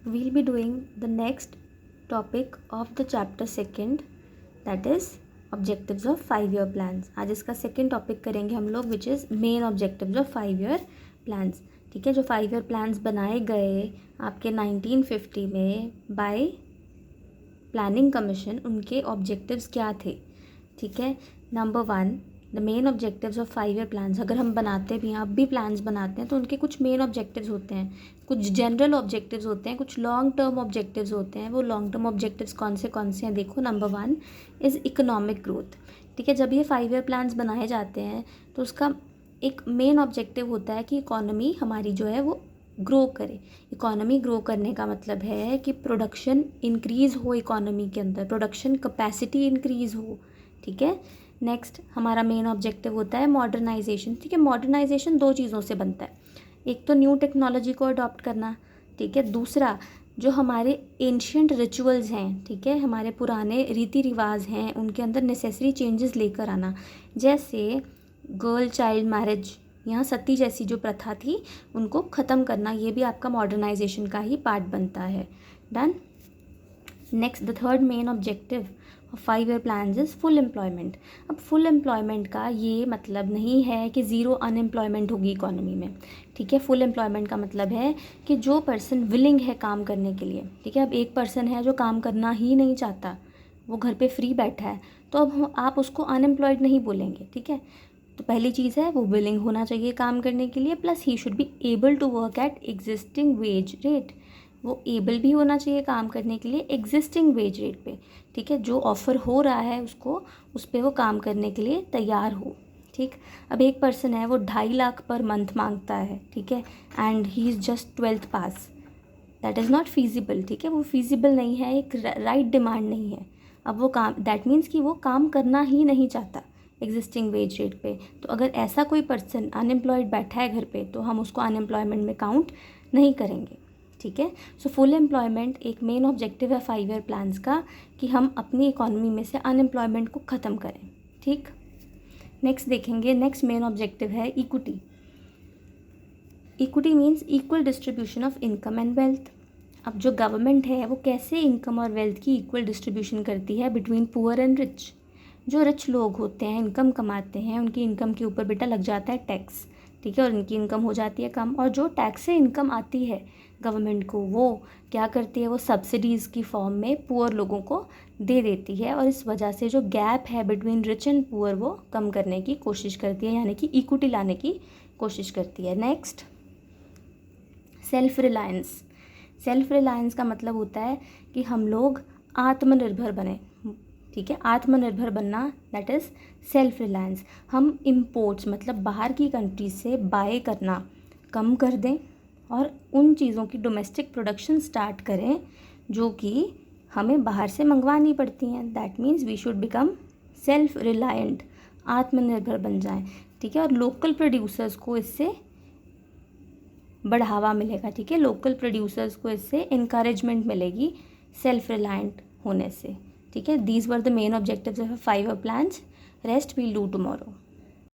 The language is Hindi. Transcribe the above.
we'll be doing the next topic of the chapter second, that is objectives of 5 year plans. आज इसका सेकेंड टॉपिक करेंगे हम लोग, which is main objectives of 5 year plans. ठीक है, जो 5 year प्लान्स बनाए गए आपके 1950 में बाय प्लानिंग कमीशन, उनके ऑब्जेक्टिव्स क्या थे. ठीक है, number 1, the main objectives of 5 year plans. अगर हम बनाते भी हैं, आप भी प्लान्स बनाते हैं, तो उनके कुछ मेन ऑब्जेक्टिव्स होते हैं, कुछ जनरल ऑब्जेक्टिव्स होते हैं, कुछ लॉन्ग टर्म ऑब्जेक्टिव्स होते हैं. वो लॉन्ग टर्म ऑब्जेक्टिव्स कौन से हैं देखो. Number 1 is economic growth. ठीक है, जब ये 5 year प्लान्स बनाए जाते हैं तो उसका एक मेन ऑब्जेक्टिव होता है कि इकोनॉमी हमारी जो है वो ग्रो करे. इकोनॉमी ग्रो करने का मतलब है कि प्रोडक्शन इंक्रीज़ हो, इकोनॉमी के अंदर प्रोडक्शन कैपेसिटी इंक्रीज़ हो. ठीक है, नेक्स्ट हमारा मेन ऑब्जेक्टिव होता है मॉडर्नाइजेशन. ठीक है, मॉडर्नाइजेशन 2 चीज़ों से बनता है. एक तो न्यू टेक्नोलॉजी को अडॉप्ट करना. ठीक है, दूसरा जो हमारे एंशियंट रिचुअल्स हैं, ठीक है, हमारे पुराने रीति रिवाज हैं, उनके अंदर नेसेसरी चेंजेस लेकर आना. जैसे गर्ल चाइल्ड मैरिज, यहाँ सती जैसी जो प्रथा थी उनको ख़त्म करना, ये भी आपका मॉडर्नाइजेशन का ही पार्ट बनता है. Done. Next, the third main objective 5 year plans is full employment. अब फुल एम्प्लॉयमेंट का ये मतलब नहीं है कि ज़ीरो अनएम्प्लॉयमेंट होगी इकोनॉमी में. ठीक है, फुल एम्प्लॉयमेंट का मतलब है कि जो पर्सन विलिंग है काम करने के लिए. ठीक है, अब एक पर्सन है जो काम करना ही नहीं चाहता, वो घर पे फ्री बैठा है, तो अब आप उसको अनएम्प्लॉयड नहीं बोलेंगे. ठीक है, तो पहली चीज़ है वो विलिंग होना चाहिए काम करने के लिए, plus he should be able to work at existing wage rate. वो एबल भी होना चाहिए काम करने के लिए एग्जिस्टिंग वेज रेट पे. ठीक है, जो ऑफ़र हो रहा है उसको, उस पर वो काम करने के लिए तैयार हो. ठीक, अब एक पर्सन है वो 2.5 लाख पर मंथ मांगता है. ठीक है, and he is just 12th pass. That is not feasible. ठीक है, वो फीजिबल नहीं है, एक राइट डिमांड नहीं है. अब वो काम, दैट मीन्स कि वो काम करना ही नहीं चाहता एग्जिस्टिंग वेज रेट पे. तो अगर ऐसा कोई पर्सन अनएम्प्लॉयड बैठा है घर पे, तो हम उसको अनएम्प्लॉयमेंट में काउंट नहीं करेंगे. ठीक है, सो फुल एम्प्लॉयमेंट एक मेन ऑब्जेक्टिव है 5 year प्लान्स का, कि हम अपनी इकोनॉमी में से अनएम्प्लॉयमेंट को ख़त्म करें. ठीक, नेक्स्ट देखेंगे. नेक्स्ट मेन ऑब्जेक्टिव है equity. Equity means equal distribution of income and wealth. अब जो गवर्नमेंट है वो कैसे इनकम और वेल्थ की इक्वल डिस्ट्रीब्यूशन करती है बिटवीन पुअर एंड रिच. जो रिच लोग होते हैं, इनकम कमाते हैं, उनकी इनकम के ऊपर बेटा लग जाता है टैक्स. ठीक है, और उनकी इनकम हो जाती है कम, और जो टैक्स से इनकम आती है गवर्नमेंट को, वो क्या करती है, वो सब्सिडीज़ की फॉर्म में पुअर लोगों को दे देती है, और इस वजह से जो गैप है बिटवीन रिच एंड पुअर वो कम करने की कोशिश करती है, यानी कि इक्विटी लाने की कोशिश करती है. Next, self reliance. Self reliance का मतलब होता है कि हम लोग आत्मनिर्भर बने. ठीक है, आत्मनिर्भर बनना, दैट इज़ सेल्फ रिलायंस. हम इम्पोर्ट्स मतलब बाहर की कंट्री से बाय करना कम कर दें और उन चीज़ों की डोमेस्टिक प्रोडक्शन स्टार्ट करें जो कि हमें बाहर से मंगवानी पड़ती हैं. That means we should become self reliant, आत्मनिर्भर बन जाएं. ठीक है, और लोकल प्रोड्यूसर्स को इससे बढ़ावा मिलेगा. ठीक है, लोकल प्रोड्यूसर्स को इससे इनकरेजमेंट मिलेगी सेल्फ रिलायंट होने से. ठीक है, these were the main objectives of 5 year plans. Rest we'll do tomorrow.